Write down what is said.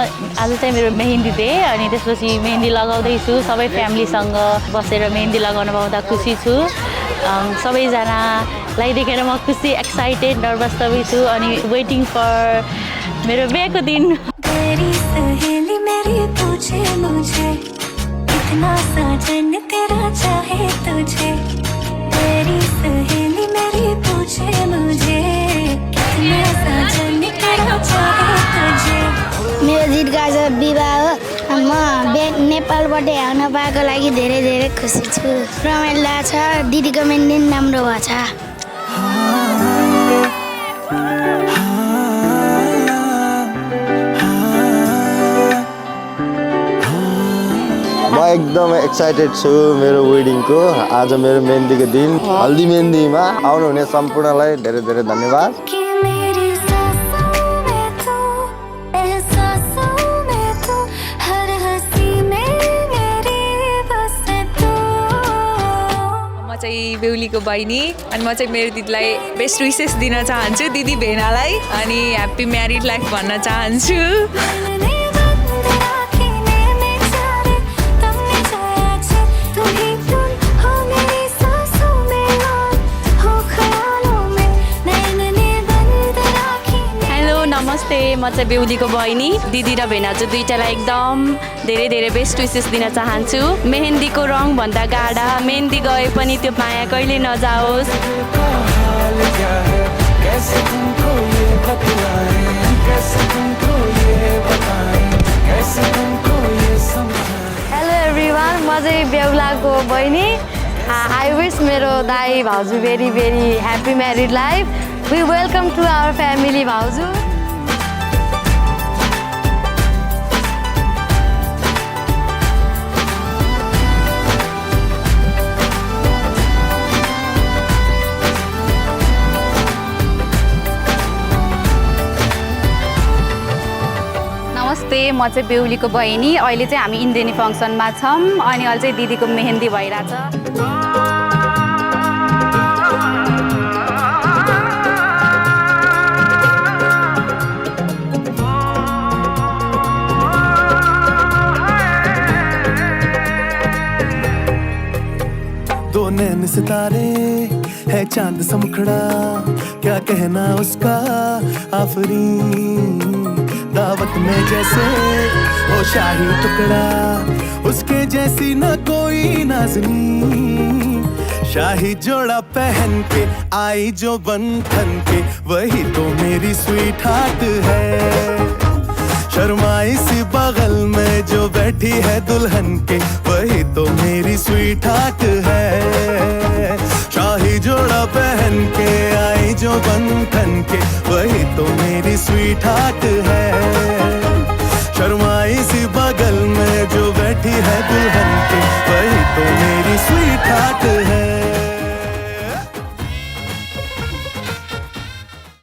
आज चाहिँ मेरो मेहेन्दी डे अनि त्यसपछि मेहेन्दी लगाउँदैछु सबै फ्यामिलीसँग बसेर मेहेन्दी लगाउन पाउँदा खुसी छु सबैजनालाई देखेर म खुसी एक्साइटेड नर्भस सबै छु अनि वेटिङ फर मेरो बिहेको दिन तेरी सहेली मेरी पूछे मुझे कितना साजन तेरा चाहे तुझे तेरी सहेली मेरी पूछे मुझे कितना साजन तेरा चाहे तुझे मेरो दिदीको आज विवाह हो म नेपालबाट आउन पाएको लागि धेरै धेरै खुसी छु रमाइलो लाग्छ दिदीको मेहेन्दी राम्रो भएको छ म एकदम एक्साइटेड छु मेरो वेडिङको आज मेरो मेहेन्दीको दिन हल्दी मेहेन्दीमा आउनुहुने सम्पूर्णलाई धेरै धेरै धन्यवाद चाहिँ बेहुलीको बहिनी अनि म चाहिँ मेरो दिदीलाई बेस्ट विसेस दिन चाहन्छु दिदी भेनालाई अनि ह्याप्पी म्यारिड लाइफ भन्न चाहन्छु नमस्ते म चाहिँ बेहुलीको बहिनी दिदी र भेना चाहिँ दुईटालाई एकदम धेरै धेरै बेस्ट विसेस दिन चाहन्छु मेहेन्दीको रङ भन्दा गाढा मेहेन्दी गए पनि त्यो माया कहिले नजाओस् हेलो एभ्रिवान म चाहिँ बेहुलाको बहिनी आई विश मेरो दाई भाउजू very very happy married life we welcome to our family भाउजू नमस्ते म चाहिँ बेहुलीको बहिनी अहिले चाहिँ हामी इन्देनी फङ्सनमा छौँ अनि अहिले चाहिँ दिदीको मेहेन्दी भइरहेछ दो नैन सितारे है चांद सा मुखड़ा क्या कहना उसका आफरीन दावत में जैसे वो शाही टुकड़ा उसके जैसी न कोई नाज़नीन शाही जोड़ा पहन के आई जो बन ठन के वही तो मेरी स्वीट हार्ट है शर्माई सी बगल में जो बैठी है दुल्हन के वही तो मेरी स्वीट हार्ट है शाही जोड़ा पहन के आई जो बन ठन के वही तो मेरी स्वीट हार्ट है